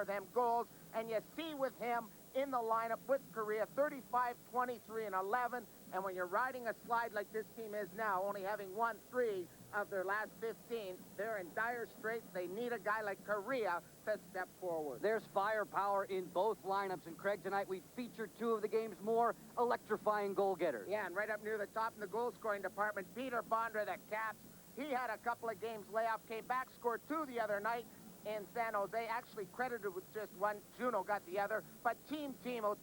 score them goals. And you see with him in the lineup with Korea, 35, 23, and 11. And when you're riding a slide like this team is now, only having won 3 of their last 15, they're in dire straits. They need a guy like Korea to step forward. There's firepower in both lineups. And, Craig, tonight we featured 2 of the game's more electrifying goal-getters. Yeah, and right up near the top in the goal-scoring department, Peter Bondra, the Caps. He had a couple of games layoff, came back, scored 2 the other night in San Jose, actually credited with just 1. Juno got the other. But Timo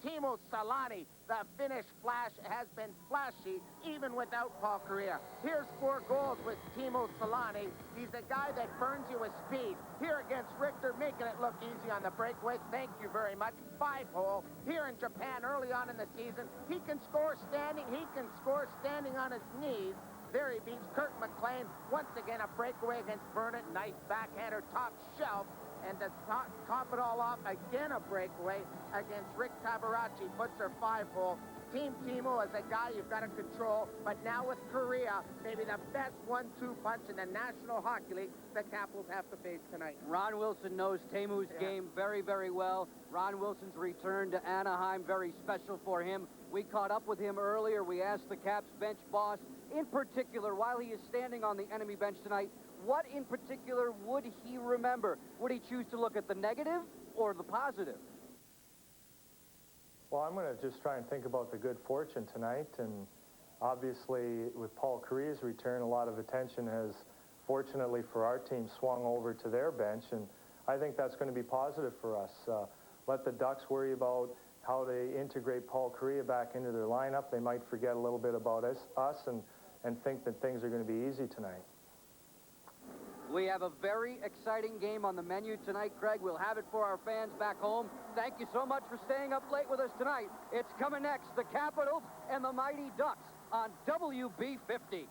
Solani, the Finnish flash, has been flashy even without Paul Kariya. Here's 4 goals with Timo Solani. He's a guy that burns you with speed. Here against Richter, making it look easy on the breakaway. Thank you very much. 5-hole. Here in Japan early on in the season, he can score standing. He can score standing on his knees. There he beats Kirk McLean. Once again, a breakaway against Burnett. Nice backhander, top shelf. And to top it all off, again a breakaway against Rick Tabaracci. Puts her 5-hole. Team Timo is a guy you've got to control. But now with Korea, maybe the best 1-2 punch in the National Hockey League the Capitals have to face tonight. Ron Wilson knows Temu's game very, very well. Ron Wilson's return to Anaheim, very special for him. We caught up with him earlier. We asked the Caps bench boss, in particular, while he is standing on the enemy bench tonight, what in particular would he remember? Would he choose to look at the negative or the positive? Well, I'm going to just try and think about the good fortune tonight. And obviously, with Paul Kariya's return, a lot of attention has, fortunately for our team, swung over to their bench. And I think that's going to be positive for us. Let the Ducks worry about how they integrate Paul Kariya back into their lineup. They might forget a little bit about us and think that things are going to be easy tonight. We have a very exciting game on the menu tonight, Craig. We'll have it for our fans back home. Thank you so much for staying up late with us tonight. It's coming next, the Capitals and the Mighty Ducks on WB50.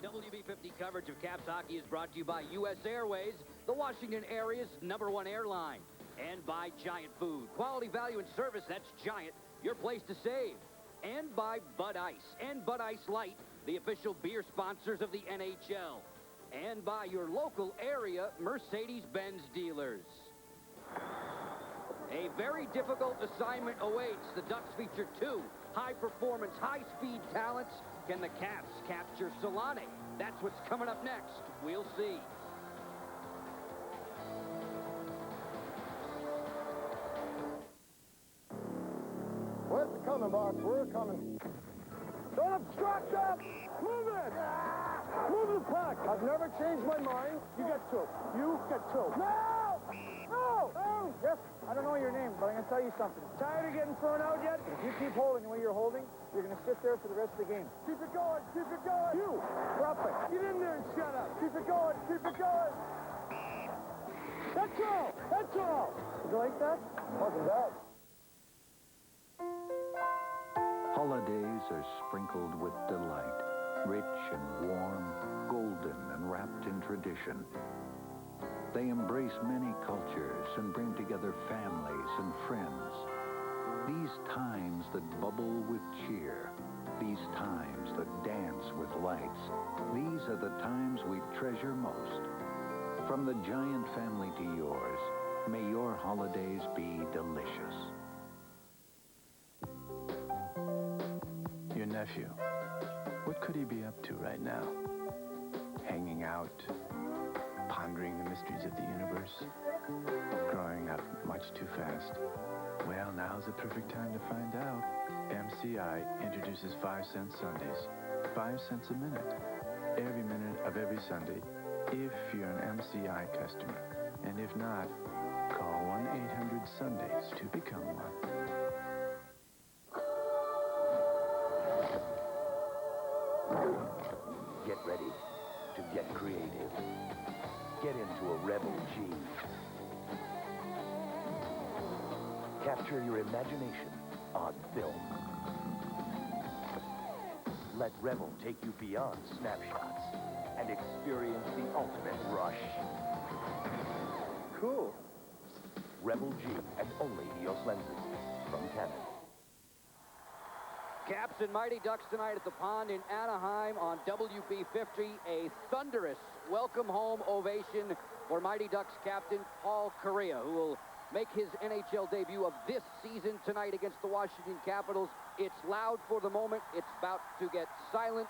WB50 coverage of Caps hockey is brought to you by U.S. Airways, the Washington area's #1 airline, and by Giant Food. Quality, value, and service, that's Giant, your place to save. And by Bud Ice and Bud Ice Light, the official beer sponsors of the NHL. And by your local area Mercedes-Benz dealers. A very difficult assignment awaits. The Ducks feature 2 high-performance, high-speed talents. Can the Caps capture Solani? That's what's coming up next. We'll see. We're coming, boss. We're coming. Don't obstruct us! Move it! Move the puck! I've never changed my mind. You get 2. You get 2. No! No! No! Yes, I don't know your name, but I'm going to tell you something. Tired of getting thrown out yet? If you keep holding the way you're holding, you're going to sit there for the rest of the game. Keep it going! Keep it going! You! Drop it! Get in there and shut up! Keep it going! Keep it going! That's all! That's all! Did you like that? Wasn't bad. Holidays are sprinkled with delight, rich and warm, golden and wrapped in tradition. They embrace many cultures and bring together families and friends. These times that bubble with cheer, these times that dance with lights, these are the times we treasure most. From the Giant family to yours, may your holidays be delicious. Your nephew, what could he be up to right now? Hanging out, pondering the mysteries of the universe, growing up much too fast. Well, now's the perfect time to find out. MCI introduces 5-cent Sundays. 5 cents a minute. Every minute of every Sunday, if you're an MCI customer. And if not, call 1-800-SUNDAYS to become one. Get ready to get creative. Get into a Rebel G. Capture your imagination on film. Let Rebel take you beyond snapshots and experience the ultimate rush. Cool. Rebel G and only EOS lenses from Canon. Caps and Mighty Ducks tonight at the Pond in Anaheim on WB50. A thunderous welcome home ovation for Mighty Ducks captain Paul Kariya, who will make his NHL debut of this season tonight against the Washington Capitals. It's loud for the moment. It's about to get silent.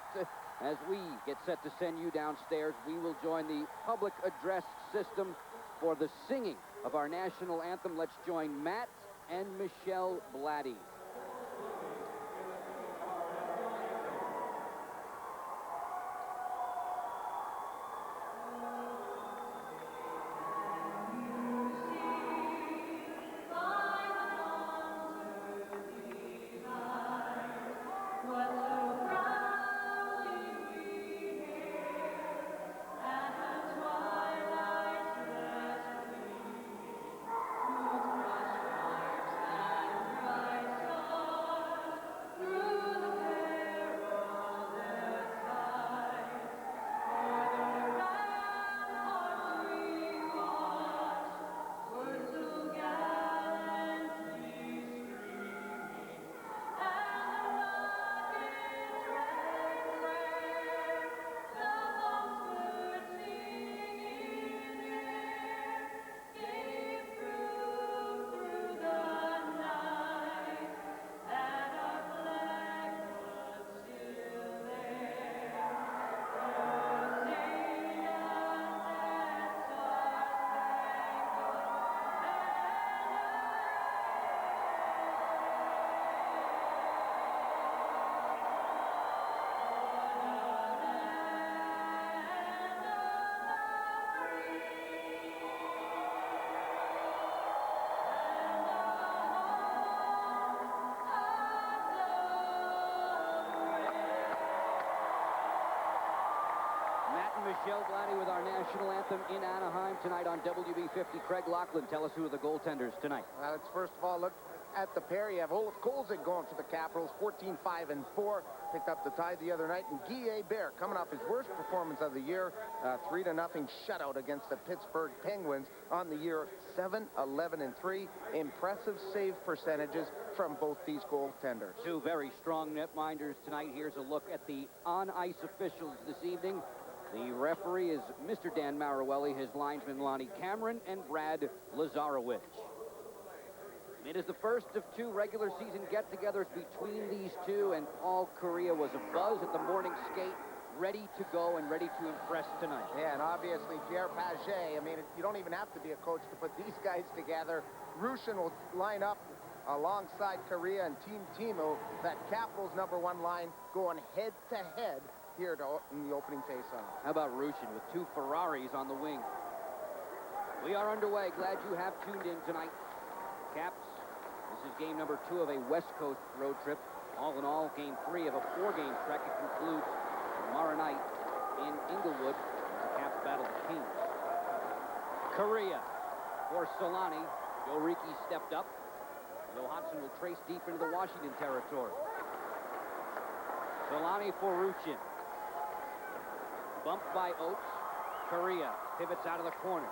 As we get set to send you downstairs, we will join the public address system for the singing of our national anthem. Let's join Matt and Michelle Blatty. Michelle Blatty with our national anthem in Anaheim tonight on WB50. Craig Laughlin, tell us who are the goaltenders tonight. Well, let's first of all look at the pair. You have Olaf Kolzig going for the Capitals, 14-5-4. Picked up the tie the other night. And Guy Bear coming off his worst performance of the year. 3-0 shutout against the Pittsburgh Penguins on the year, 7-11-3. Impressive save percentages from both these goaltenders. Two very strong netminders tonight. Here's a look at the on-ice officials this evening. The referee is Mr. Dan Marawelli, his linesmen Lonnie Cameron and Brad Lazarowicz. It is the first of two regular season get-togethers between these two, and Paul Kariya was abuzz at the morning skate, ready to go and ready to impress tonight. Yeah, and obviously Pierre Paget, I mean, you don't even have to be a coach to put these guys together. Rushin will line up alongside Kariya and Team Timo, that Capitals #1 line going head-to-head here in the opening face-off. How about Rushin with two Ferraris on the wing? We are underway. Glad you have tuned in tonight. Caps, this is game number 2 of a West Coast road trip. All in all, game 3 of a 4-game trek. It concludes tomorrow night in Inglewood as the Caps battle the Kings. Kariya for Solani. Joe Ricci stepped up. Joe Hodgson will trace deep into the Washington territory. Solani for Rushin. Bumped by Oates. Kariya pivots out of the corner.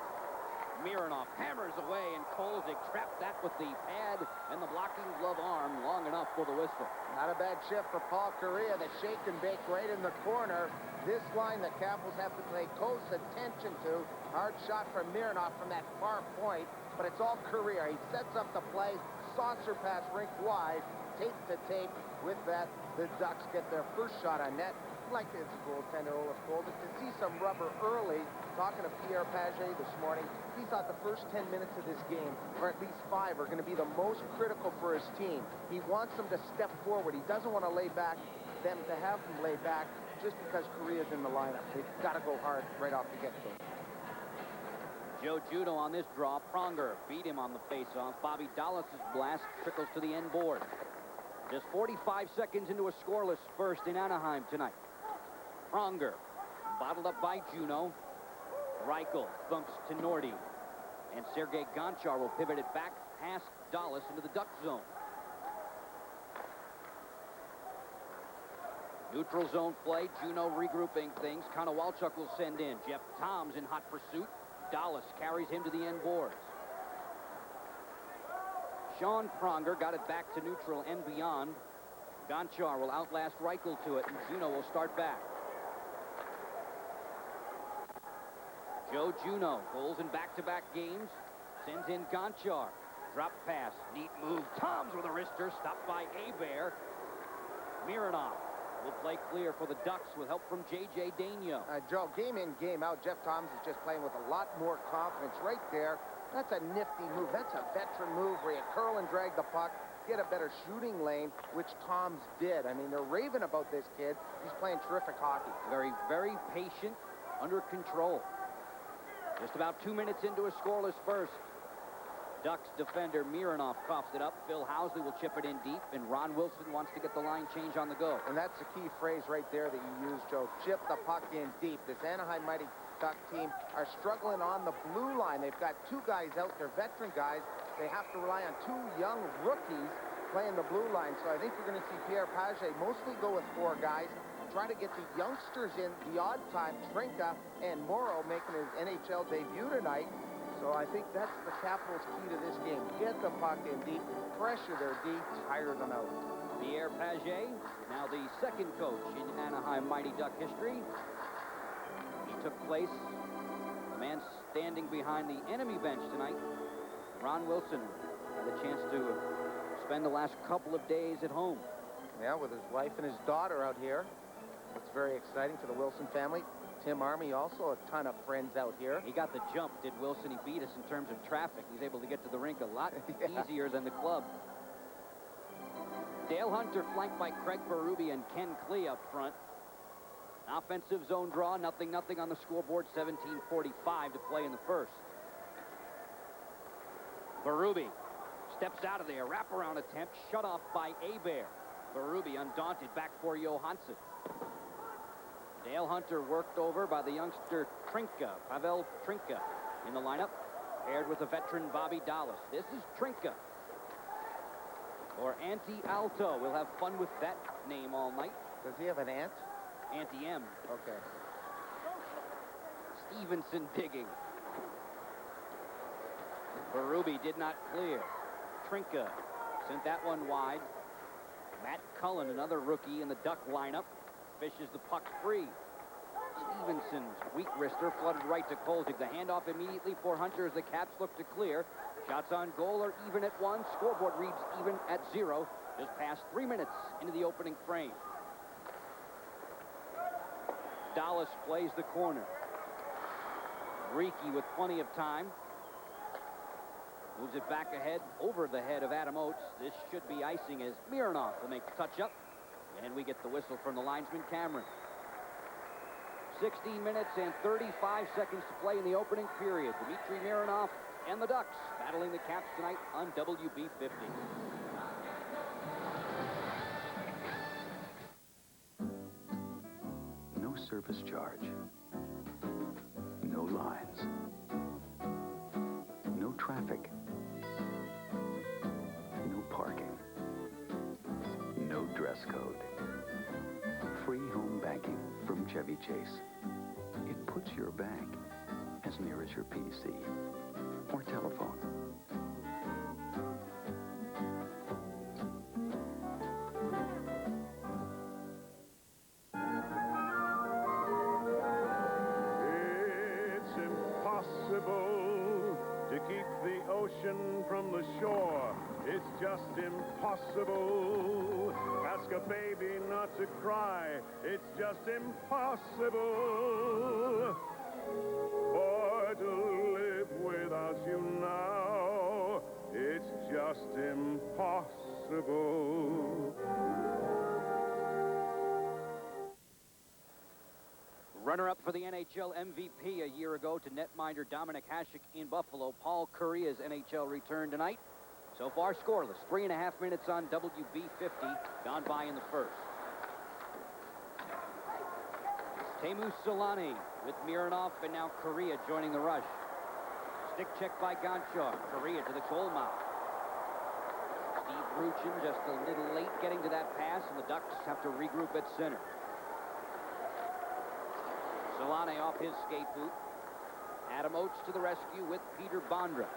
Mironov hammers away, and Kolzig trapped that with the pad and the blocking glove arm long enough for the whistle. Not a bad shift for Paul Kariya. The shake and bake right in the corner. This line the Capitals have to pay close attention to. Hard shot from Mironov from that far point, but it's all Kariya. He sets up the play, saucer pass rink wide, tape to tape. With that, the Ducks get their first shot on net. Like this goaltender, Olaf Kolzig, to see some rubber early. Talking to Pierre Paget this morning, he thought the first 10 minutes of this game, or at least 5, are going to be the most critical for his team. He wants them to step forward. He doesn't want to them to have them lay back just because Kariya's in the lineup. They've got to go hard right off the get-go. Joe Judo on this draw. Pronger beat him on the face-off. Bobby Dallas' blast trickles to the end board. Just 45 seconds into a scoreless first in Anaheim tonight. Pronger bottled up by Juno. Reichel bumps to Nordy. And Sergei Gonchar will pivot it back past Dallas into the Duck zone. Neutral zone play. Juno regrouping things. Konowalchuk will send in. Jeff Tom's in hot pursuit. Dallas carries him to the end boards. Sean Pronger got it back to neutral and beyond. Gonchar will outlast Reichel to it, and Juno will start back. Joe Juneau, goals in back-to-back games, sends in Gonchar. Drop pass, neat move. Toms with a wrister, stopped by Hebert. Mironov will play clear for the Ducks with help from J.J. Daigneault. Joe, game in, game out, Jeff Toms is just playing with a lot more confidence right there. That's a nifty move. That's a veteran move where you curl and drag the puck, get a better shooting lane, which Toms did. I mean, they're raving about this kid. He's playing terrific hockey. Very, very patient, under control. Just about 2 minutes into a scoreless first. Ducks defender Mironov coughs it up. Phil Housley will chip it in deep, and Ron Wilson wants to get the line change on the go. And that's the key phrase right there that you used, Joe. Chip the puck in deep. This Anaheim Mighty Duck team are struggling on the blue line. They've got two guys out there, veteran guys. They have to rely on two young rookies playing the blue line. So I think you're going to see Pierre Pagé mostly go with four guys, try to get the youngsters in the odd time. Trinka and Morrow making his NHL debut tonight. So I think that's the Capitals' key to this game. Get the puck in deep, pressure their D, tire them out. Pierre Pagé, now the second coach in Anaheim Mighty Duck history. He took place, the man standing behind the enemy bench tonight. Ron Wilson had a chance to spend the last couple of days at home. Yeah, with his wife and his daughter out here. It's very exciting for the Wilson family. Tim Army also a ton of friends out here. He got the jump, did Wilson. He beat us in terms of traffic. He's able to get to the rink a lot easier than the club. Dale Hunter flanked by Craig Berube and Ken Klee up front. Offensive zone draw, 0-0 on the scoreboard, 17:45 to play in the first. Berube steps out of there, wraparound attempt, shut off by Hebert. Berube undaunted, back for Johansson. Dale Hunter worked over by the youngster Trinka, Pavel Trinka in the lineup, paired with the veteran Bobby Dallas. This is Trinka. Or Auntie Alto. We'll have fun with that name all night. Does he have an aunt? Auntie M. Okay. Stevenson digging. Berube did not clear. Trinka sent that one wide. Matt Cullen, another rookie in the Duck lineup, fishes the puck free. Stevenson's weak wrister flooded right to Kolzig. The handoff immediately for Hunter as the Caps look to clear. Shots on goal are even at 1. Scoreboard reads even at 0. Just past 3 minutes into the opening frame. Dallas plays the corner. Reekie with plenty of time. Moves it back ahead, over the head of Adam Oates. This should be icing as Mironov will make the touch-up. And we get the whistle from the linesman, Cameron. 16 minutes and 35 seconds to play in the opening period. Dmitry Mironov and the Ducks battling the Caps tonight on WB50. No service charge. No lines. No traffic. No parking. No dress code. Free home banking from Chevy Chase. It puts your bank as near as your PC or telephone. It's impossible to keep the ocean from the shore. It's just impossible. Ask a baby not to cry. It's just impossible. For to live without you now, it's just impossible. Runner-up for the NHL MVP a year ago to netminder Dominic Hasek in Buffalo. Paul Kariya's NHL return tonight. So far scoreless. 3.5 minutes on WB50. Gone by in the first. Teemu Selanne with Mironov and now Kariya joining the rush. Stick check by Gonchar. Kariya to the goal mouth. Steve Ruchin just a little late getting to that pass, and the Ducks have to regroup at center. Selanne off his skate boot. Adam Oates to the rescue with Peter Bondra.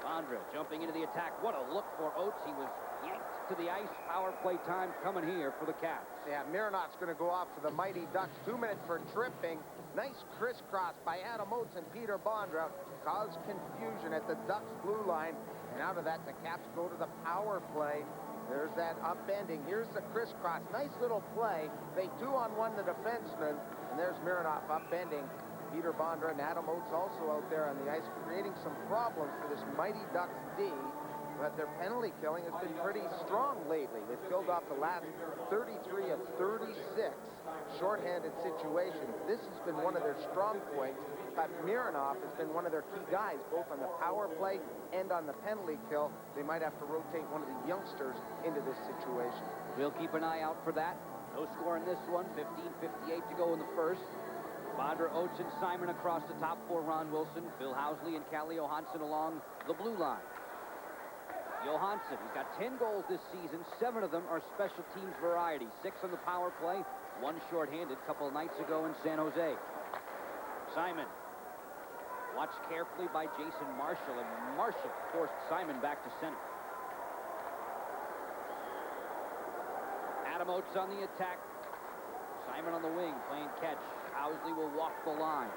Bondra jumping into the attack. What a look for Oates. He was yanked to the ice. Power play time coming here for the Caps. Yeah, Mironov's going to go off for the Mighty Ducks. 2 minutes for tripping. Nice crisscross by Adam Oates and Peter Bondra. Caused confusion at the Ducks blue line. And out of that, the Caps go to the power play. There's that upending. Here's the crisscross. Nice little play. They 2-on-1 the defenseman. And there's Mironov upending. Peter Bondra and Adam Oates also out there on the ice, creating some problems for this Mighty Ducks D. But their penalty killing has been pretty strong lately. They've killed off the last 33 of 36 shorthanded situations. This has been one of their strong points. But Mironov has been one of their key guys, both on the power play and on the penalty kill. They might have to rotate one of the youngsters into this situation. We'll keep an eye out for that. No score in this one. 15:58 to go in the first. Bondra, Oates, and Simon across the top for Ron Wilson. Phil Housley and Calle Johansson along the blue line. Johansson, he's got 10 goals this season. 7 of them are special teams variety. 6 on the power play, 1 shorthanded a couple of nights ago in San Jose. Simon, watched carefully by Jason Marshall, and Marshall forced Simon back to center. Adam Oates on the attack. Simon on the wing, playing catch. Housley will walk the line.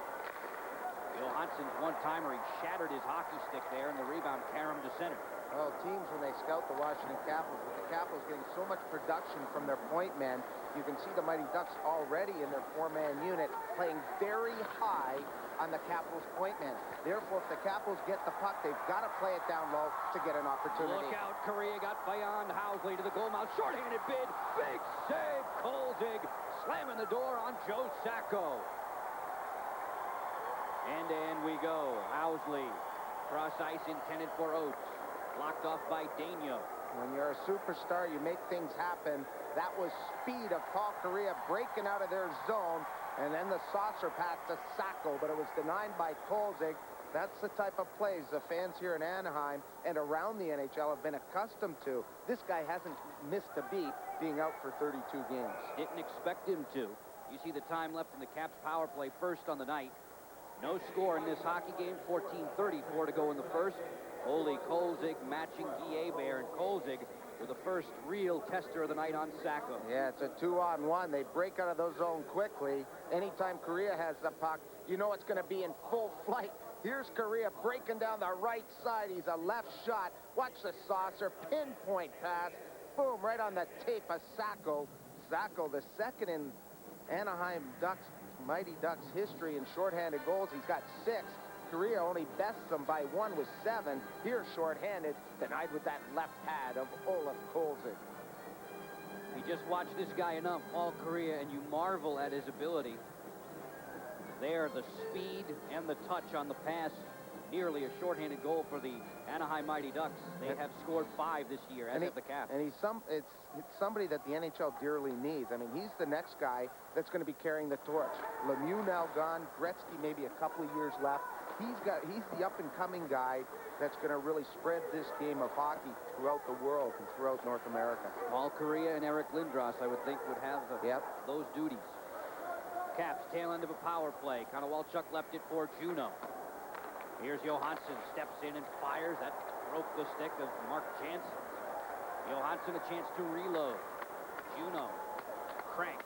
Johansson's one-timer, he shattered his hockey stick there, and the rebound carried him to center. Well, teams, when they scout the Washington Capitals, with the Capitals getting so much production from their point men, you can see the Mighty Ducks already in their 4-man unit playing very high on the Capitals' point men. Therefore, if the Capitals get the puck, they've got to play it down low to get an opportunity. Look out, Korea got beyond Housley to the goal mouth. Short-handed bid. Big save. Kolzig slamming the door on Joe Sacco. And in we go. Housley. Cross ice intended for Oates. Blocked off by Daigneault. When you're a superstar, you make things happen. That was speed of Paul Korea breaking out of their zone. And then the saucer pass to Sacco, but it was denied by Kolzig. That's the type of plays the fans here in Anaheim and around the NHL have been accustomed to. This guy hasn't missed a beat, being out for 32 games. Didn't expect him to. You see the time left in the Caps power play, first on the night. No score in this hockey game, 14:34 to go in the first. Ole Kolzig matching Guy Hebert, and Kolzig with the first real tester of the night on Sacco. Yeah, it's a 2-on-1. They break out of those zone quickly. Anytime Korea has the puck, you know it's going to be in full flight. Here's Korea breaking down the right side. He's a left shot. Watch the saucer. Pinpoint pass. Boom, right on the tape of Sacco. Sacco, the second in Anaheim Ducks, Mighty Ducks history in shorthanded goals. He's got 6. Korea only bests them by 1 with 7. Here shorthanded, denied with that left pad of Olaf Kolzig. You just watch this guy enough, Paul Korea, and you marvel at his ability. There, the speed and the touch on the pass. Nearly a shorthanded goal for the Anaheim Mighty Ducks. They have scored 5 this year, as have the Caps. And it's somebody that the NHL dearly needs. I mean, he's the next guy that's going to be carrying the torch. Lemieux now gone. Gretzky maybe a couple of years left. He's the up-and-coming guy that's going to really spread this game of hockey throughout the world and throughout North America. Paul Korea and Eric Lindros, I would think, would have those duties. Caps, tail end of a power play. Konowalchuk left it for Juneau. Here's Johansson, steps in and fires. That broke the stick of Mark Jansen. Johansson a chance to reload. Juneau cranks.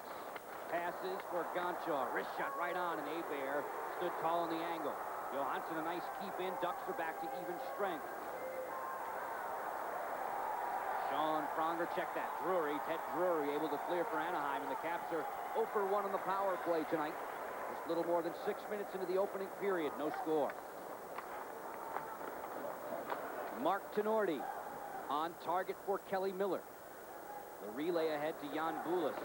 Passes for Gonchar. Wrist shot right on, and Hebert stood tall on the angle. Johansson a nice keep in. Ducks are back to even strength. Sean Pronger, check that. Ted Drury able to clear for Anaheim, and the Caps are 0 for 1 on the power play tonight. Just a little more than 6 minutes into the opening period. No score. Mark Tenorti on target for Kelly Miller. The relay ahead to Jan Boulis.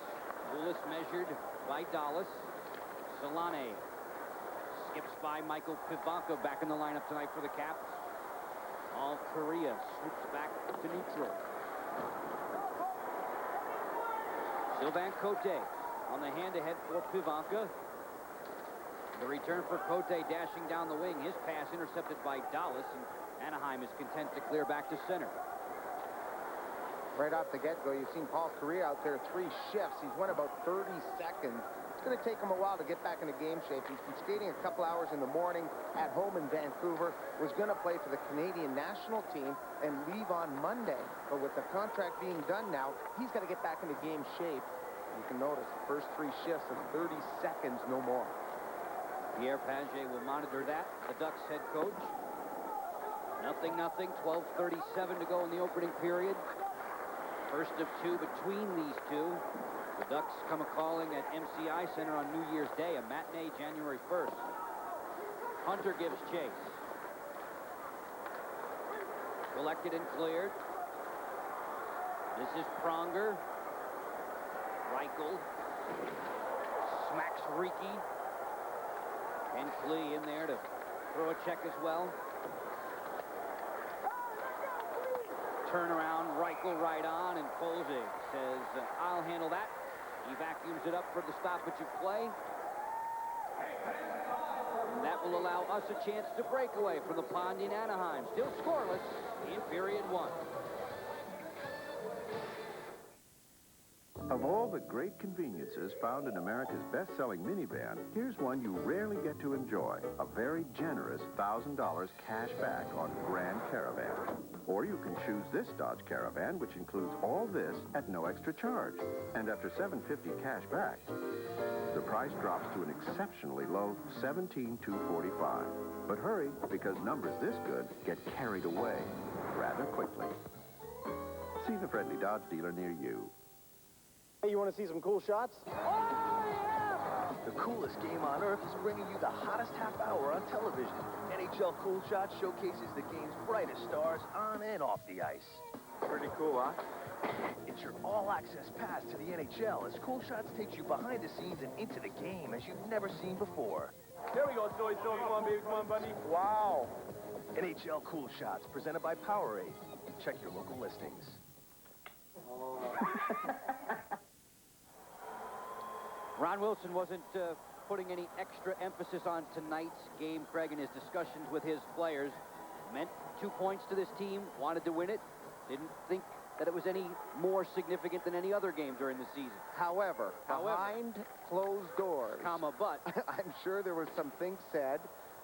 Boulis measured by Dallas. Solane skips by Michael Pivanko back in the lineup tonight for the Caps. All Korea swoops back to neutral. Sylvain Cote on the hand-ahead for Pivanka. The return for Cote dashing down the wing. His pass intercepted by Dallas, and Anaheim is content to clear back to center. Right off the get-go, you've seen Paul Korea out there 3 shifts. He's went about 30 seconds It's going to take him a while to get back into game shape. He's been skating a couple hours in the morning at home in Vancouver, was going to play for the Canadian national team and leave on Monday. But with the contract being done now, he's got to get back into game shape. You can notice the first 3 shifts of 30 seconds, no more. Pierre Pagé will monitor that, the Ducks head coach. 0-0, 12:37 to go in the opening period. First of 2 between these two. The Ducks come a-calling at MCI Center on New Year's Day, a matinee January 1st. Hunter gives chase. Collected and cleared. This is Pronger. Reichel. Smacks Riki. And Klee in there to throw a check as well. Turnaround, Reichel right on, and Kolzig says, I'll handle that. He vacuums it up for the stoppage of play. And that will allow us a chance to break away from the pond in Anaheim. Still scoreless in period 1. Of all the great conveniences found in America's best-selling minivan, here's one you rarely get to enjoy. A very generous $1,000 cash back on Grand Caravan. Or you can choose this Dodge Caravan, which includes all this at no extra charge. And after $750 cash back, the price drops to an exceptionally low $17,245. But hurry, because numbers this good get carried away rather quickly. See the friendly Dodge dealer near you. Hey, you want to see some cool shots? The coolest game on earth is bringing you the hottest half hour on television. NHL Cool Shots showcases the game's brightest stars on and off the ice. Pretty cool, huh? It's your all-access pass to the NHL as Cool Shots takes you behind the scenes and into the game as you've never seen before. There we go, Zoe. Come on, baby. Come on, buddy. Wow. NHL Cool Shots, presented by Powerade. Check your local listings. Ron Wilson wasn't putting any extra emphasis on tonight's game, Craig, in his discussions with his players. Meant 2 points to this team, wanted to win it, didn't think that it was any more significant than any other game during the season. However, behind closed doors, But I'm sure there were some things said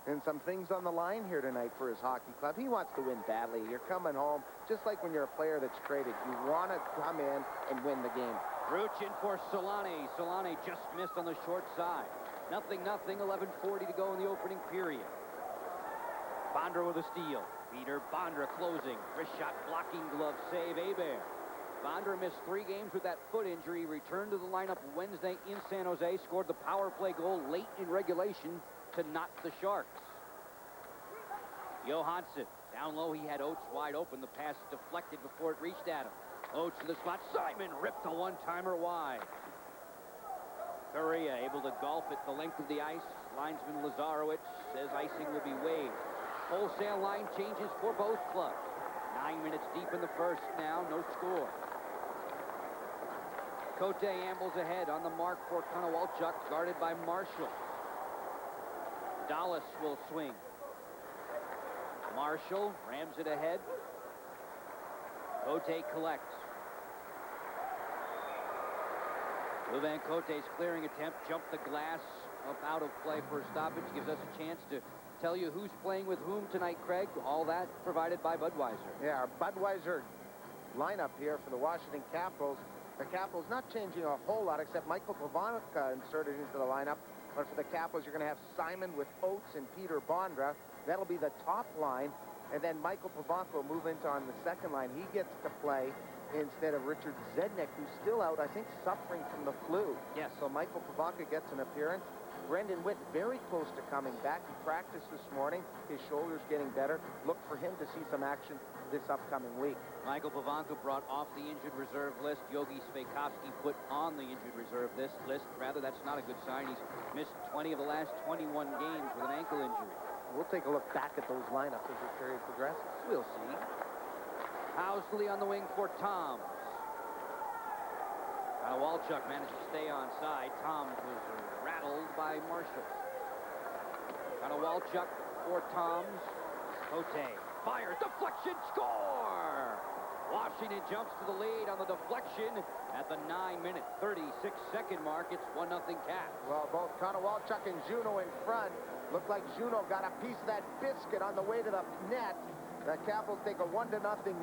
and some things on the line here tonight for his hockey club. He wants to win badly. You're coming home, just like when you're a player that's traded. You want to come in and win the game. Ruch in for Solane. Solane just missed on the short side. 0-0, 11:40 to go in the opening period. Bondra with a steal. Peter Bondra closing. Wrist shot blocking glove save. Hebert. Bondra missed 3 games with that foot injury. Returned to the lineup Wednesday in San Jose. Scored the power play goal late in regulation to knock the Sharks. Johansson. Down low, he had Oates wide open. The pass deflected before it reached at him. Oates to the spot. Simon ripped a one-timer wide. Correa able to golf it the length of the ice. Linesman Lazarowicz says icing will be waived. Wholesale line changes for both clubs. 9 minutes deep in the first now, no score. Cote ambles ahead on the mark for Konowalchuk, guarded by Marshall. Dallas will swing. Marshall rams it ahead. Cote collects. Louvain Cote's clearing attempt jumped the glass up out of play for a stoppage. Gives us a chance to tell you who's playing with whom tonight, Craig. All that provided by Budweiser. Yeah, our Budweiser lineup here for the Washington Capitals. The Capitals not changing a whole lot except Michael Pavanka inserted into the lineup. But for the Capitals, you're going to have Simon with Oates and Peter Bondra. That'll be the top line. And then Michael Pavanka will move into on the second line. He gets to play instead of Richard Zednik, who's still out, I think, suffering from the flu. Yes. So Michael Pavanka gets an appearance. Brendan Witt very close to coming back. He practiced this morning. His shoulder's getting better. Look for him to see some action this upcoming week. Michael Pavanka brought off the injured reserve list. Yogi Sveikovsky put on the injured reserve list. Rather, that's not a good sign. He's missed 20 of the last 21 games with an ankle injury. We'll take a look back at those lineups as the period progresses. We'll see. Housley on the wing for Toms. Walchuk managed to stay on side. Toms was rattled by Marshall. Walchuk for Toms. Cote fires, deflection, score! Washington jumps to the lead on the deflection at the 9-minute, 36-second mark. It's 1-0 Caps. Well, both Konowalchuk and Juneau in front. Looked like Juneau got a piece of that biscuit on the way to the net. The Capitals take a 1-0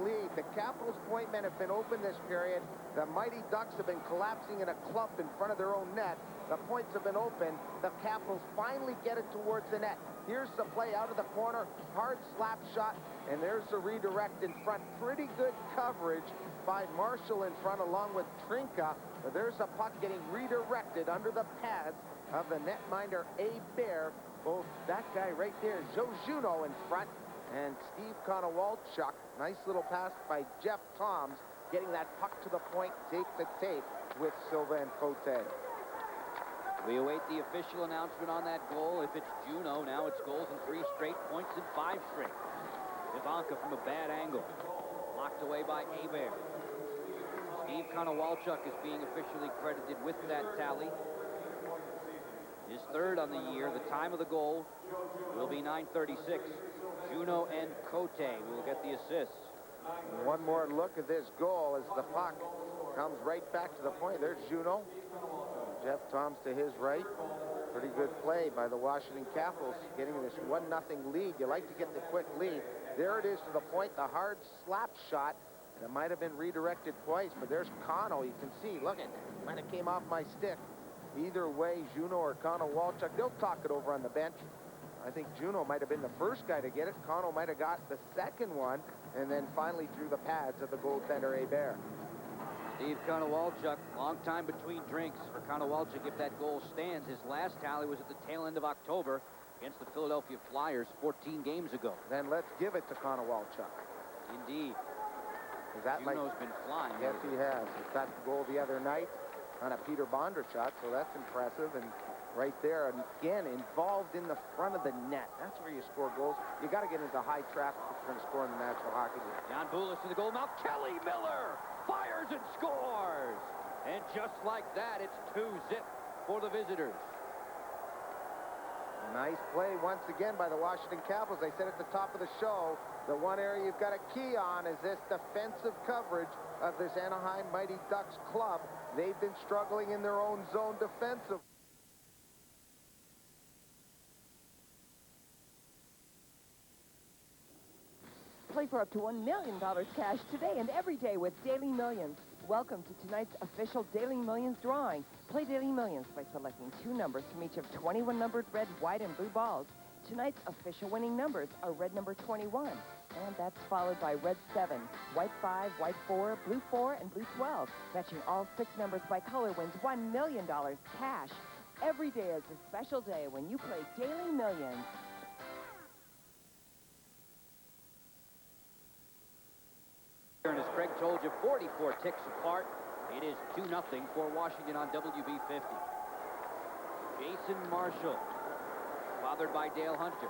lead. The Capitals' point men have been open this period. The Mighty Ducks have been collapsing in a clump in front of their own net. The points have been open. The Capitals finally get it towards the net. Here's the play out of the corner. Hard slap shot. And there's the redirect in front. Pretty good coverage by Marshall in front along with Trinka. But there's a puck getting redirected under the pads of the netminder Bear. Both that guy right there, Joe Juneau in front, and Steve Konowalchuk. Nice little pass by Jeff Toms, getting that puck to the point, tape to tape with Silva and Cote. We await the official announcement on that goal. If it's Juneau, now it's goals in 3 straight, points in 5 straight. Ivanka from a bad angle. Locked away by Bear. Steve Konowalchuk is being officially credited with that tally. His 3rd on the year. The time of the goal will be 9:36. Juneau and Cote will get the assists. One more look at this goal as the puck comes right back to the point. There's Juneau. Jeff Toms to his right. Pretty good play by the Washington Capitals, getting this 1-0 lead. You like to get the quick lead. There it is to the point, the hard slap shot. That might have been redirected twice, but there's Kono. You can see, look, it might have came off my stick. Either way, Juneau or Konowalchuk, they'll talk it over on the bench. I think Juneau might have been the first guy to get it. Kono might have got the second one, and then finally through the pads of the goaltender Bear. Steve Konowalchuk, long time between drinks for Konowalchuk if that goal stands. His last tally was at the tail end of October against the Philadelphia Flyers 14 games ago. Then let's give it to Konowalchuk. Indeed. Juneau's been flying. Yes, he has. He got the goal the other night on a Peter Bondra shot, so that's impressive. And right there, and again, involved in the front of the net. That's where you score goals. You got to get into high traffic if you're going to score in the National Hockey League. John Boulis to the goal mouth. Kelly Miller fires and scores. And just like that, it's 2-0 for the visitors. Nice play once again by the Washington Capitals. I said at the top of the show, the one area you've got to key on is this defensive coverage of this Anaheim Mighty Ducks club. They've been struggling in their own zone defensive. Play for up to $1 million cash today and every day with Daily Millions. Welcome to tonight's official Daily Millions drawing. Play Daily Millions by selecting 2 numbers from each of 21 numbered red, white, and blue balls. Tonight's official winning numbers are red number 21, and that's followed by red 7, white 5, white 4, blue 4, and blue 12. Matching all 6 numbers by color wins $1 million cash. Every day is a special day when you play Daily Millions. And as Craig told you, 44 ticks apart. It is 2-0 for Washington on WB50. Jason Marshall, fathered by Dale Hunter.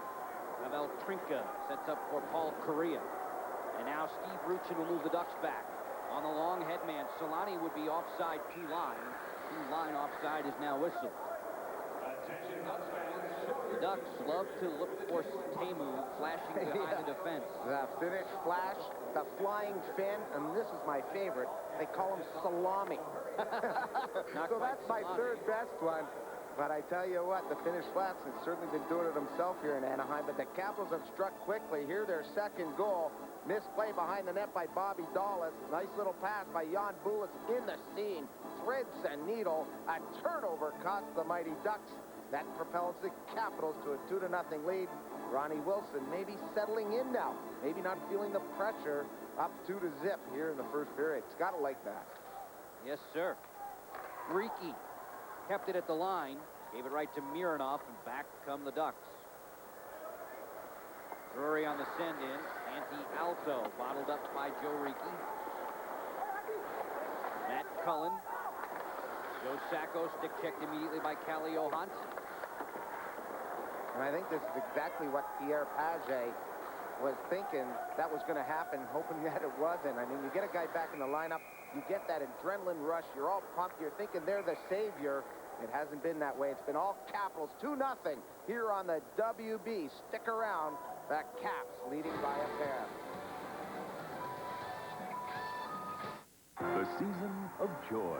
Pavel Trinka sets up for Paul Correa. And now Steve Ruchin will move the Ducks back. On the long headman, Solani would be offside 2-line. 2-line offside is now whistled. The Ducks love to look for Tamu flashing behind the defense. The Finnish flash, the flying fin, and this is my favorite. They call him salami. So that's my third best one. But I tell you what, the Finnish Flats has certainly been doing it himself here in Anaheim. But the Capitals have struck quickly. Here, their second goal. Misplay behind the net by Bobby Dawes. Nice little pass by Jan Boulis in the scene. Threads a needle. A turnover costs the Mighty Ducks. That propels the Capitals to a 2-0 lead. Ronnie Wilson maybe settling in now. Maybe not feeling the pressure. Up 2-0 here in the first period. It's got to like that. Yes, sir. Freaky kept it at the line. Gave it right to Mironov, and back come the Ducks. Drury on the send-in. Anti-Alto bottled up by Joe Ricci. Matt Cullen. Joe Sacco stick checked immediately by Calle Johansson. And I think this is exactly what Pierre Page was thinking that was going to happen, hoping that it wasn't. I mean, you get a guy back in the lineup, you get that adrenaline rush, you're all pumped, you're thinking they're the savior. It hasn't been that way. It's been all Capitals, 2-0 here on the WB. Stick around, the Caps leading by a pair. season of joy.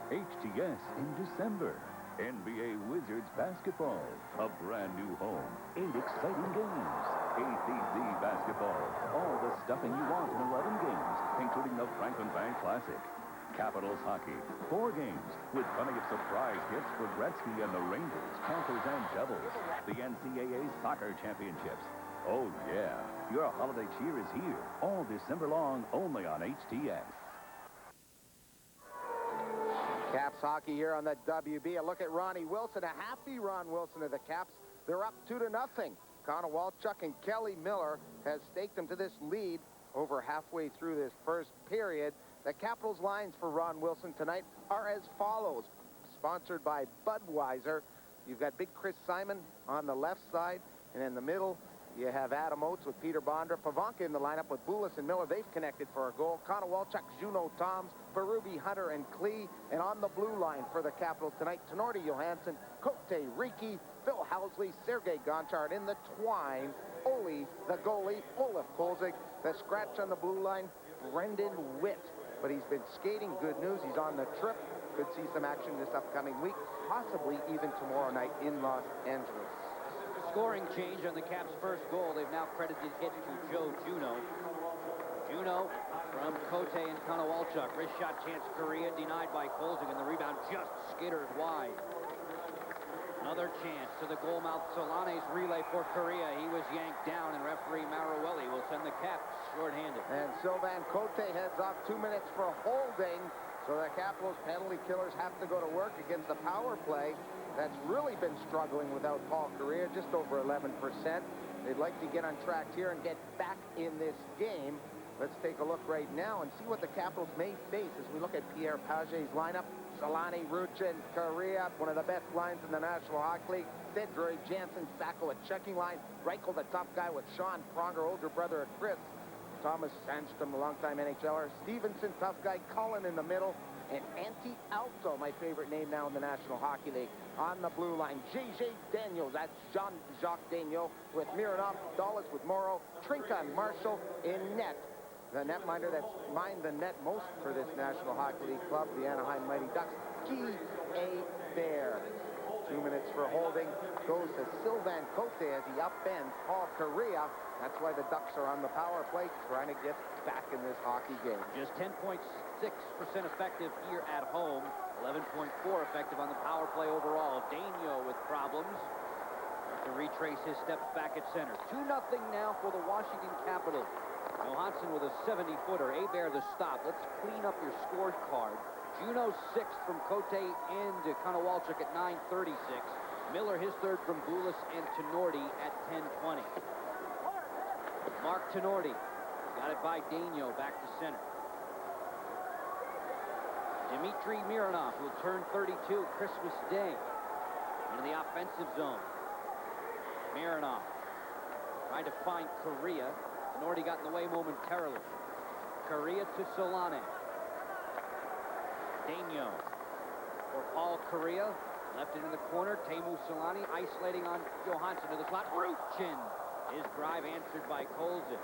HTS in December. NBA Wizards basketball, a brand new home, 8 exciting games. ACC basketball, all the stuffing you want in 11 games, including the Franklin Bank Classic. Capitals hockey, 4 games, with plenty of surprise gifts for Gretzky and the Rangers, Panthers, and Devils. The NCAA Soccer Championships. Oh, yeah, your holiday cheer is here, all December long, only on HTS. Caps hockey here on the WB. A look at Ronnie Wilson, a happy Ron Wilson of the Caps. They're up 2-0. Connor Walchuk and Kelly Miller has staked them to this lead over halfway through this first period. The Capitals lines for Ron Wilson tonight are as follows. Sponsored by Budweiser. You've got big Chris Simon on the left side, and in the middle you have Adam Oates with Peter Bondra. Pavanka in the lineup with Boulis and Miller. They've connected for a goal. Connor Walchuk, Juno Toms, Berube, Hunter, and Klee. And on the blue line for the Capitals tonight, Tenorti Johansson, Cote Riki, Phil Housley, Sergei Gonchar. In the twine, Ole, the goalie, Olaf Kolzig. The scratch on the blue line, Brendan Witt. But he's been skating. Good news, he's on the trip. Could see some action this upcoming week, possibly even tomorrow night in Los Angeles. Scoring change on the Caps' first goal. They've now credited it to Joe Juno. Juno from Cote and Konowalchuk. Wrist shot chance, Korea denied by Kolzig, and the rebound just skitters wide. Another chance to the goal mouth. Solane's relay for Korea. He was yanked down, and referee Maruelli will send the Caps shorthanded. And Sylvain Cote heads off 2 minutes for holding. So the Capitals penalty killers have to go to work against the power play. That's really been struggling without Paul Kariya, just over 11%. They'd like to get on track here and get back in this game. Let's take a look right now and see what the Capitals may face as we look at Pierre Paget's lineup. Solani, Ruchin, Kariya, one of the best lines in the National Hockey League. Sedroy, Jansen, Sacco, a checking line. Reichel, the tough guy with Sean Pronger, older brother of Chris. Thomas Sandstrom, a longtime NHLer. Stevenson, tough guy. Cullen in the middle. And Antti Alto, my favorite name now in the National Hockey League. On the blue line, J.J. Daniels. That's Jean-Jacques Daigneault with Mironov. Dulles with Morrow. Trinka and Marshall in net. The netminder that's mined the net most for this National Hockey League club, the Anaheim Mighty Ducks, G.A. Bear. 2 minutes for holding. Goes to Sylvain Cote as he upends Paul Kariya. That's why the Ducks are on the power play, trying to get back in this hockey game. Just 10.6% effective here at home. 11.4 effective on the power play overall. Daigneault with problems. To retrace his steps back at center. 2-0 now for the Washington Capitals. Johansson with a 70-footer. Hebert the stop. Let's clean up your scorecard. Juno 6th from Cote and Konowalchuk at 9:36. Miller his third from Boulis and Tenorti at 10:20. Mark Tenorti got it by Daigneault back to center. Dmitry Mironov will turn 32 Christmas Day into the offensive zone. Mironov trying to find Kariya. Tenorti got in the way momentarily. Kariya to Solane. Daigneault for Paul Kariya. Left it in the corner. Teemu Solane isolating on Johansson to the slot. Ruchin. His drive answered by Kolzig.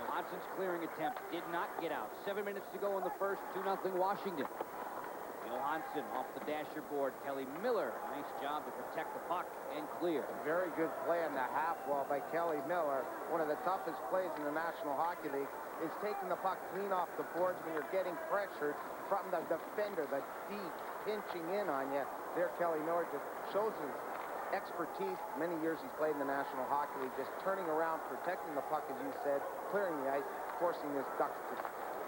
Johansson's clearing attempt did not get out. 7 minutes to go in the first. 2-0 Washington. Johansson off the dasher board. Kelly Miller. Nice job to protect the puck and clear. Very good play on the half wall by Kelly Miller. One of the toughest plays in the National Hockey League is taking the puck clean off the boards when you're getting pressured from the defender, the D pinching in on you. There, Kelly Miller just shows his expertise. Many years he's played in the National Hockey League, just turning around, protecting the puck, as you said, clearing the ice, forcing this Ducks to,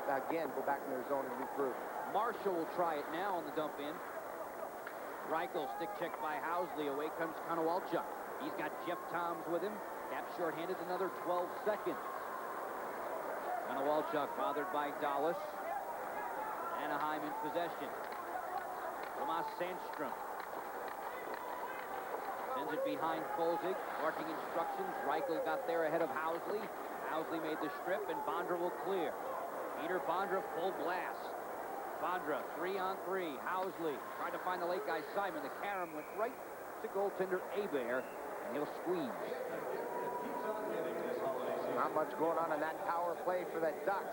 again, go back in their zone and regroup. Marshall will try it now on the dump in. Reichel stick check by Housley. Away comes Konowalchuk. He's got Jeff Toms with him. Caps shorthanded another 12 seconds. Konowalchuk bothered by Dulles. Anaheim in possession. Tomas Sandstrom sends it behind Kolzig. Marking instructions. Reichel got there ahead of Housley. Housley made the strip, and Bondra will clear. Peter Bondra full blast. Bondra 3-on-3. Housley tried to find the late guy Simon. The carom went right to goaltender Hebert, and he'll squeeze. Not much going on in that power play for the Ducks.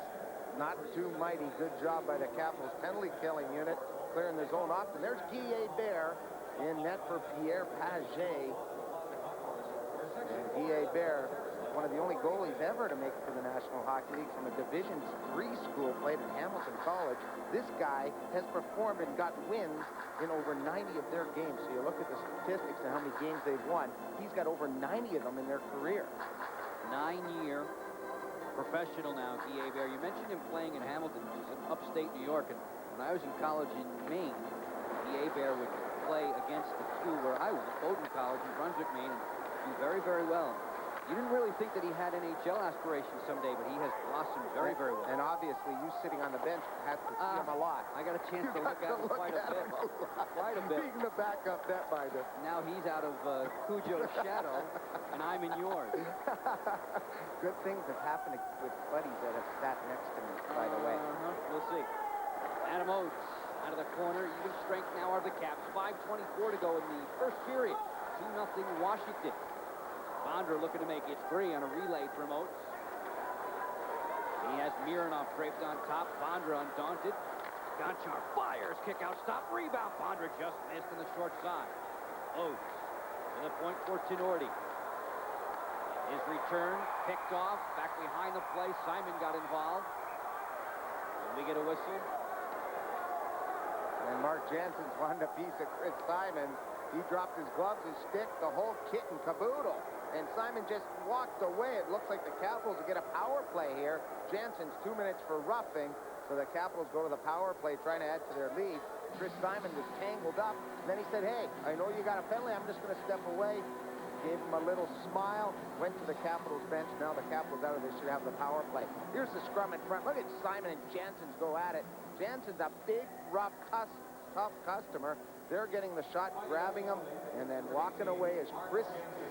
not too mighty. Good job by the Capitals penalty killing unit, clearing the zone off. And there's Guy Hebert in net for Pierre Paget. And Guy Hebert, one of the only goalies ever to make it to the National Hockey League from a Division III school, played at Hamilton College. This guy has performed and got wins in over 90 of their games. So you look at the statistics and how many games they've won. He's got over 90 of them in their career. 9-year professional now, Guy Hebert. You mentioned him playing in Hamilton, which is in upstate New York. And when I was in college in Maine, Guy Hebert would play against the school where I went, Bowdoin College in Brunswick, Maine, and do very, very well. You didn't really think that he had NHL aspirations someday, but he has blossomed very, very well. And obviously, you sitting on the bench had to see him a lot. I got a chance to look at him quite a bit. Quite a bit. Being the backup netminder. Now he's out of Cujo's shadow, and I'm in yours. Good things have happened with buddies that have sat next to me, by the way. We'll see. Adam Oates out of the corner. Even strength now are the Caps. 5:24 to go in the first period. 2-0 Washington. Bondra looking to make it free on a relay from Oates. He has Mironov draped on top. Bondra undaunted. Gonchar fires. Kick out stop. Rebound. Bondra just missed on the short side. Oates to the point for Tenorti. His return picked off. Back behind the play. Simon got involved. And we get a whistle. And Mark Jansen's wanted a piece of Chris Simon. He dropped his gloves, his stick, the whole kit and caboodle. And Simon just walked away. It looks like the Capitals will get a power play here. Jansen's 2 minutes for roughing. So the Capitals go to the power play, trying to add to their lead. Chris Simon was tangled up. And then he said, hey, I know you got a penalty. I'm just going to step away. Gave him a little smile. Went to the Capitals bench. Now the Capitals out of this should have the power play. Here's the scrum in front. Look at Simon and Jansen's go at it. Jansen's a big, rough, tough customer. They're getting the shot, grabbing him, and then walking away is Chris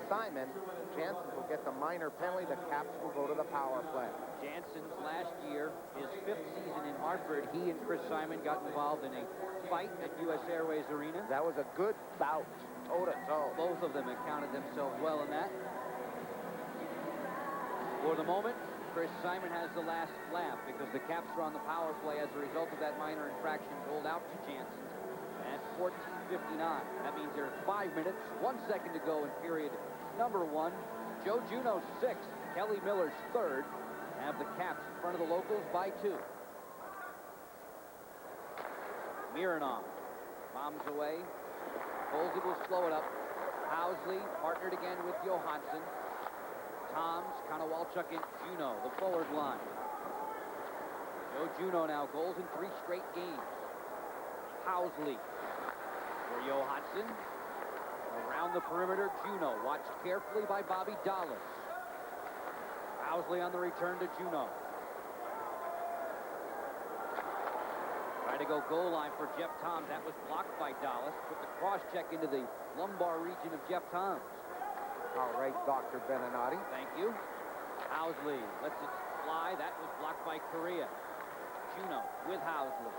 Simon. Jansen will get the minor penalty. The Caps will go to the power play. Jansen's last year, his 5th season in Hartford, he and Chris Simon got involved in a fight at U.S. Airways Arena. That was a good bout, toe-to-toe. Both of them accounted themselves well in that. For the moment, Chris Simon has the last laugh because the Caps are on the power play as a result of that minor infraction rolled out to Jansen. At 14:59. That means there's 5 minutes, 1 second to go in period number 1. Joe Juneau's 6th, Kelly Miller's 3rd. Have the Caps in front of the locals by 2. Mironov bombs away. Holds it, will slow it up. Housley partnered again with Johansson. Toms, Konowalchuk, and Juneau, the forward line. Joe Juneau now goals in 3 straight games. Housley for Johansson. Around the perimeter, Juneau, watched carefully by Bobby Dallas. Housley on the return to Juneau. Try to go goal line for Jeff Toms. That was blocked by Dallas. Put the cross check into the lumbar region of Jeff Toms. All right, Dr. Beninati. Thank you. Housley lets it fly. That was blocked by Correa. Juneau with Housley.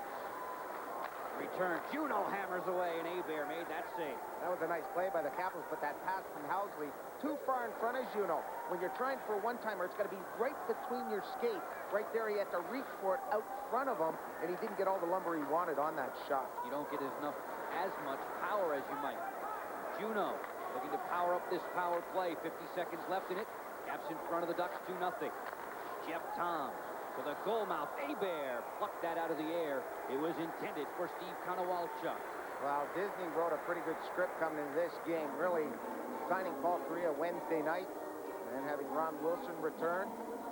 Return. Juneau hammers away, and Hebert made that save. That was a nice play by the Capitals, but that pass from Housley too far in front of Juneau. When you're trying for a one-timer, it's got to be right between your skates. Right there, he had to reach for it out front of him, and he didn't get all the lumber he wanted on that shot. You don't get as much power as you might. Juneau looking to power up this power play. 50 seconds left in it. Caps in front of the Ducks, 2-0. Jeff Toms with a goal mouth. Hebert plucked that out of the air. It was intended for Steve Konowalchuk. Well, Disney wrote a pretty good script coming into this game. Really signing Paul Correa Wednesday night and having Ron Wilson return.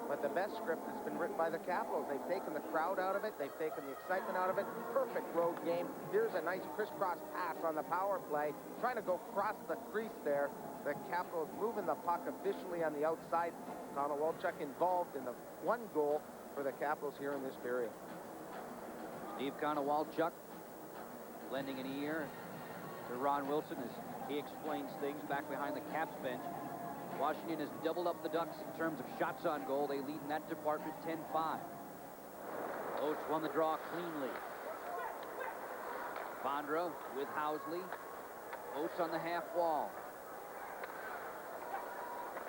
But the best script has been written by the Capitals. They've taken the crowd out of it. They've taken the excitement out of it. Perfect road game. Here's a nice crisscross pass on the power play. Trying to go across the crease there. The Capitals moving the puck officially on the outside. Konowalchuk involved in the 1 goal for the Capitals here in this period. Steve Konowalchuk lending an ear to Ron Wilson as he explains things back behind the Caps bench. Washington has doubled up the Ducks in terms of shots on goal. They lead in that department 10-5. Oates won the draw cleanly. Bondra with Housley. Oates on the half wall.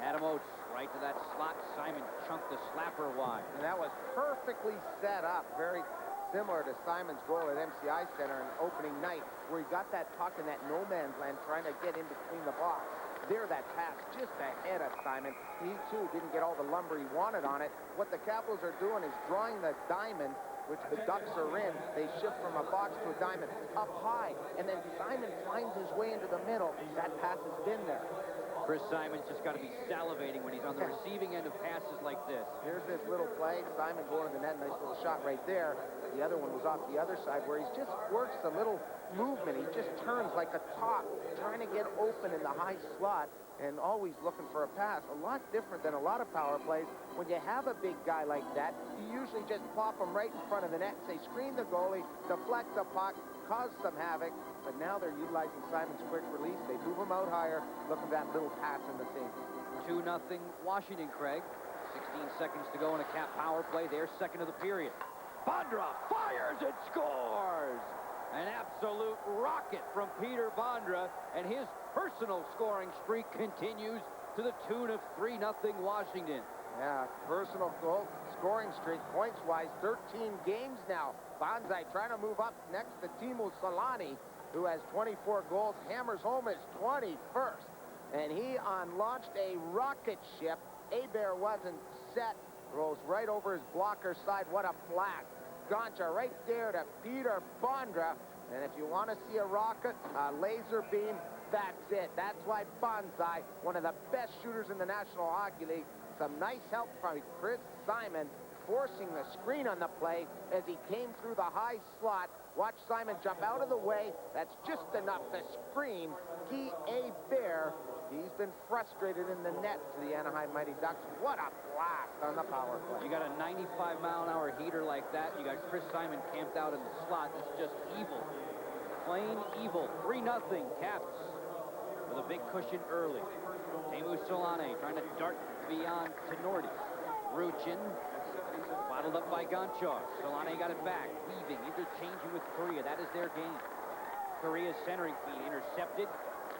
Adam Oates Right to that slot. Simon chunked the slapper wide. And that was perfectly set up. Very similar to Simon's goal at MCI Center in opening night, where he got that puck in that no man's land trying to get in between the box. There, that pass just ahead of Simon. He, too, didn't get all the lumber he wanted on it. What the Capitals are doing is drawing the diamond, which the Ducks are in. They shift from a box to a diamond up high, and then Simon finds his way into the middle. That pass has been there. Chris Simon's just got to be salivating when he's on the receiving end of passes like this. Here's this little play. Simon going to the net. Nice little shot right there. The other one was off the other side where he just works a little movement. He just turns like a top, trying to get open in the high slot and always looking for a pass. A lot different than a lot of power plays. When you have a big guy like that, you usually just plop him right in front of the net, say, screen the goalie, deflect the puck, cause some havoc. But now they're utilizing Simon's quick release. They move him out higher. Look at that little pass in the seam. 2-0 Washington, Craig. 16 seconds to go in a Cap power play. Their second of the period. Bondra fires and scores! An absolute rocket from Peter Bondra, and his personal scoring streak continues to the tune of 3-0 Washington. Yeah, personal goal scoring streak, points-wise, 13 games now. Banzai trying to move up next to Timo Solani, who has 24 goals, hammers home his 21st. And he launched a rocket ship. Hebert wasn't set, rolls right over his blocker side. What a blast. Goncha right there to Peter Bondra. And if you want to see a rocket, a laser beam, that's it. That's why Banzai, one of the best shooters in the National Hockey League, some nice help from Chris Simon, forcing the screen on the play as he came through the high slot. Watch Simon jump out of the way. That's just enough to screen Guy Hebert. He's been frustrated in the net for the Anaheim Mighty Ducks. What a blast on the power play. You got a 95-mile-an-hour heater like that. You got Chris Simon camped out in the slot. It's just evil. Plain evil. 3-0 Caps with a big cushion early. Teemu Solane trying to dart beyond Tenorti. Ruchin bottled up by Gonchar. Solane got it back. Weaving, interchanging with Korea. That is their game. Korea's centering feed intercepted.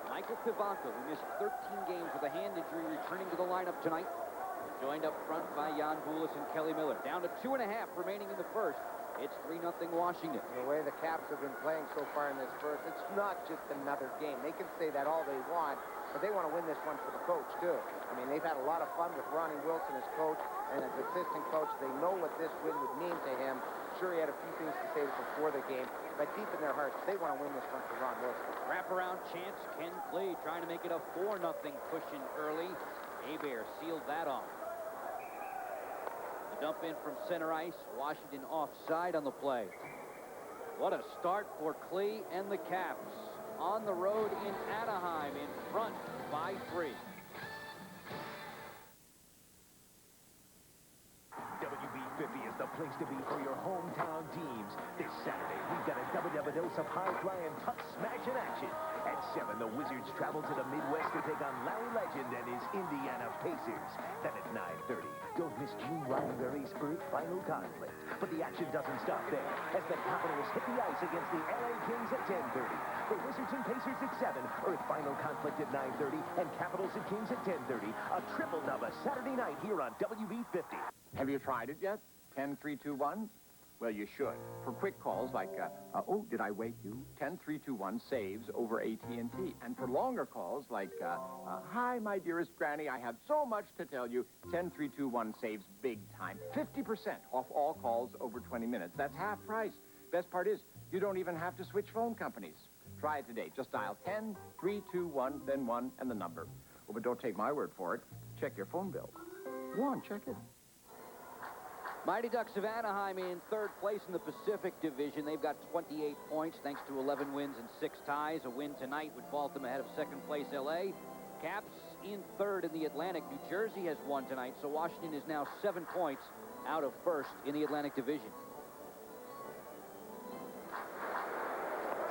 Michael Pivanka, who missed 13 games with a hand injury, returning to the lineup tonight. Joined up front by Jan Bulis and Kelly Miller. Down to 2.5 remaining in the first. It's 3-0 Washington. The way the Caps have been playing so far in this first, it's not just another game. They can say that all they want, but they want to win this one for the coach, too. I mean, they've had a lot of fun with Ronnie Wilson as coach and as assistant coach. They know what this win would mean to him. Sure, he had a few things to say before the game, but deep in their hearts, they want to win this one for Ron Wilson. Wraparound chance, Ken Klee trying to make it a 4-0 cushion early. Hebert sealed that off. The dump in from center ice. Washington offside on the play. What a start for Klee and the Caps. On the road in Anaheim, in front by 3. WB50 is the place to be for your hometown teams. This Saturday, we've got a double dose of high-flying, tough-smashing action. At 7, the Wizards travel to the Midwest to take on Larry Legend and his Indiana Pacers. Then at 9:30, don't miss Gene Roddenberry's Earth Final Conflict. But the action doesn't stop there, as the Capitals hit the ice against the LA Kings at 10:30. The Wizards and Pacers at 7, Earth Final Conflict at 9:30, and Capitals and Kings at 10:30. A triple double Saturday night here on WB50. Have you tried it yet? 10321? Well, you should. For quick calls like, oh, did I wake you? 10321 saves over AT&T. And for longer calls like, hi, my dearest Granny, I have so much to tell you. 10321 saves big time. 50% off all calls over 20 minutes. That's half price. Best part is, you don't even have to switch phone companies. Try it today. Just dial 10321, then 1 and the number. Oh, but don't take my word for it. Check your phone bill. Go on, check it. Mighty Ducks of Anaheim in third place in the Pacific Division. They've got 28 points thanks to 11 wins and 6 ties. A win tonight would vault them ahead of second place LA. Caps in third in the Atlantic. New Jersey has won tonight, so Washington is now 7 points out of first in the Atlantic Division.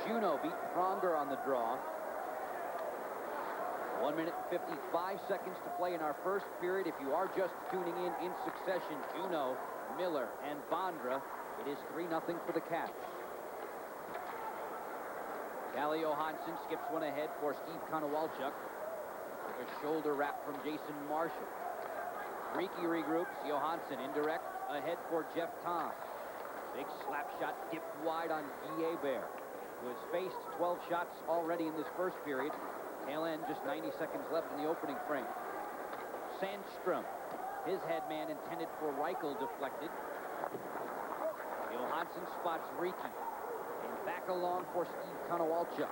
Juneau beat Pronger on the draw. 1 minute and 55 seconds to play in our first period. If you are just tuning in succession, Juneau, Miller, and Bondra, it is 3-0 for the Caps. Calle Johansson skips one ahead for Steve Konowalchuk. With a shoulder wrap from Jason Marshall. Ricky regroups. Johansson indirect ahead for Jeff Tom. Big slap shot dipped wide on Guy Bear, who has faced 12 shots already in this first period. Tail end, just 90 seconds left in the opening frame. Sandstrom, his head man intended for Reichel, deflected. Johansson spots Ricky. And back along for Steve Konowalchuk.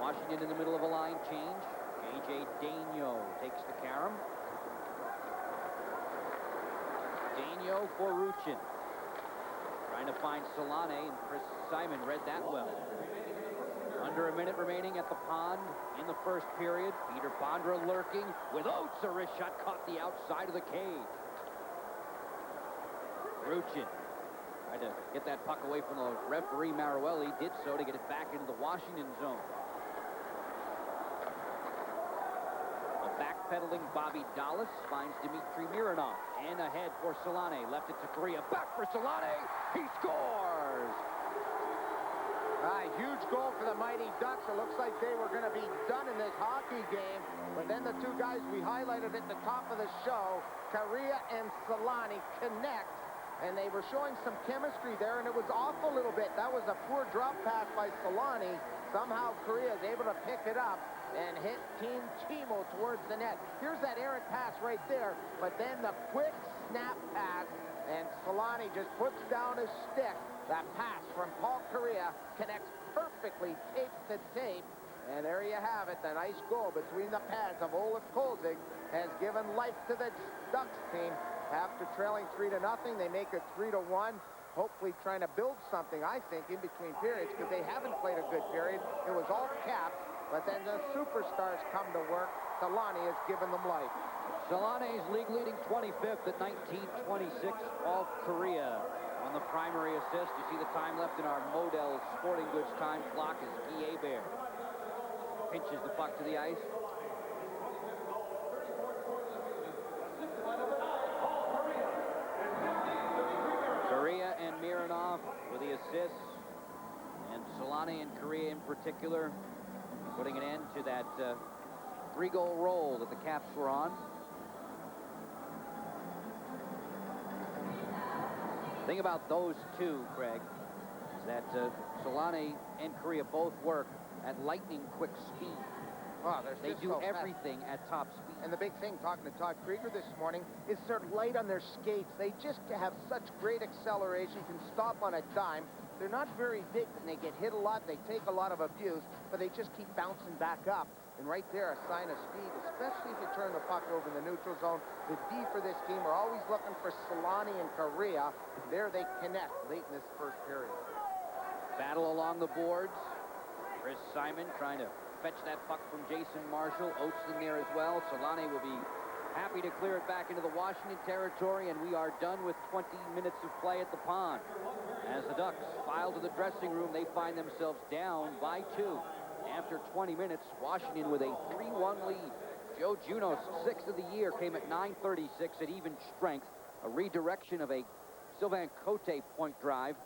Washington in the middle of a line change. J.J. Daigneault takes the carom. Daigneault for Ruchin. Trying to find Solane, and Chris Simon read that well. Under a minute remaining at the pond in the first period. Peter Bondra lurking with Oates. A wrist shot caught the outside of the cage. Ruchin tried to get that puck away from the referee, Maruelli. Did so to get it back into the Washington zone. A backpedaling Bobby Dallas finds Dmitry Mironov. And ahead for Solane. Left it to Korea. Back for Solane. He scores! Huge goal for the mighty Ducks. It looks like they were going to be done in this hockey game. But then the two guys we highlighted at the top of the show, Korea and Solane, connect. And they were showing some chemistry there, and it was off a little bit. That was a poor drop pass by Solane. Somehow Korea is able to pick it up and hit Team Timo towards the net. Here's that errant pass right there, but then the quick snap pass, and Solane just puts down his stick. That pass from Paul Korea connects perfectly tape to tape, and there you have it. The nice goal between the pads of Olaf Kolzig has given life to the Ducks team. After trailing 3-0, they make it 3-1. Hopefully trying to build something, I think, in between periods, because they haven't played a good period. It was all capped, but then the superstars come to work. Solane has given them life. Solane's league-leading 25th at 19:26. Paul Korea on the primary assist. You see the time left in our Model Sporting Goods time clock as Guy Bear pinches the puck to the ice. Korea and Mironov with the assists, and Solane and Korea in particular putting an end to that 3-goal roll that the Caps were on. The thing about those two, Craig, is that Solane and Korea both work at lightning quick speed. Wow, they do so everything at top speed. And the big thing, talking to Todd Krieger this morning, is they're light on their skates. They just have such great acceleration, can stop on a dime. They're not very big, and they get hit a lot. They take a lot of abuse, but they just keep bouncing back up. And right there, a sign of speed, especially if you turn the puck over in the neutral zone. The D for this team are always looking for Solane and Korea. There they connect late in this first period. Battle along the boards. Chris Simon trying to fetch that puck from Jason Marshall. Oates in there as well. Solane will be happy to clear it back into the Washington territory, and we are done with 20 minutes of play at the pond. As the Ducks file to the dressing room, they find themselves down by 2. After 20 minutes, Washington with a 3-1 lead. Joe Juno's 6th of the year came at 9:36 at even strength. A redirection of a Sylvain Cote point drive.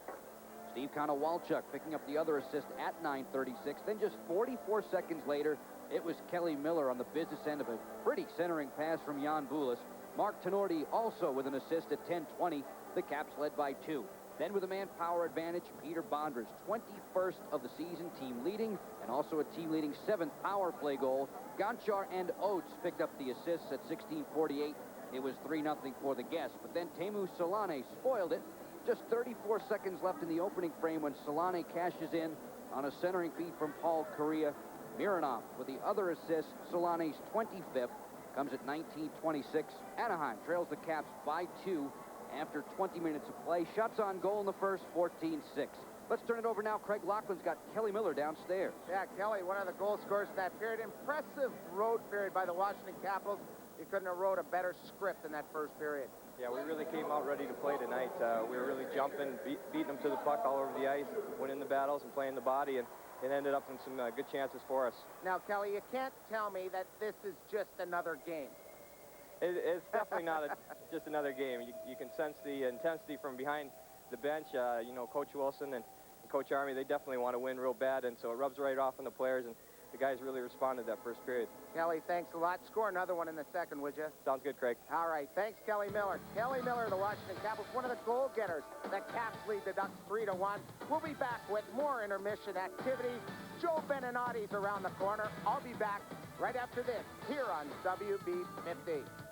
Steve Konowalchuk picking up the other assist at 9:36. Then just 44 seconds later, it was Kelly Miller on the business end of a pretty centering pass from Jan Bulis. Mark Tenorti also with an assist at 10:20. The Caps led by 2. Then with a manpower advantage, Peter Bondra's 21st of the season, team leading, and also a team leading 7th power play goal. Gonchar and Oates picked up the assists at 16:48. It was 3-0 for the guests. But then Teemu Solane spoiled it. Just 34 seconds left in the opening frame when Solane cashes in on a centering feed from Paul Korea. Mironov with the other assist. Solane's 25th comes at 19:26. Anaheim trails the Caps by 2 after 20 minutes of play. Shots on goal in the first, 14-6. Let's turn it over now. Craig Laughlin's got Kelly Miller downstairs. Yeah, Kelly, one of the goal scorers in that period. Impressive road period by the Washington Capitals. You couldn't have wrote a better script in that first period. Yeah, we really came out ready to play tonight. We were really jumping, beating them to the puck all over the ice, winning the battles and playing the body, and it ended up in some good chances for us. Now, Kelly, you can't tell me that this is just another game. It's definitely not just another game. You can sense the intensity from behind the bench. You know, Coach Wilson and Coach Army, they definitely want to win real bad, and so it rubs right off on the players. And the guys really responded that first period. Kelly, thanks a lot. Score another one in the second, would you? Sounds good, Craig. All right, thanks, Kelly Miller. Kelly Miller, the Washington Capitals, one of the goal-getters. The Caps lead the Ducks 3-1. We'll be back with more intermission activity. Joe Beninati's around the corner. I'll be back right after this here on WB50.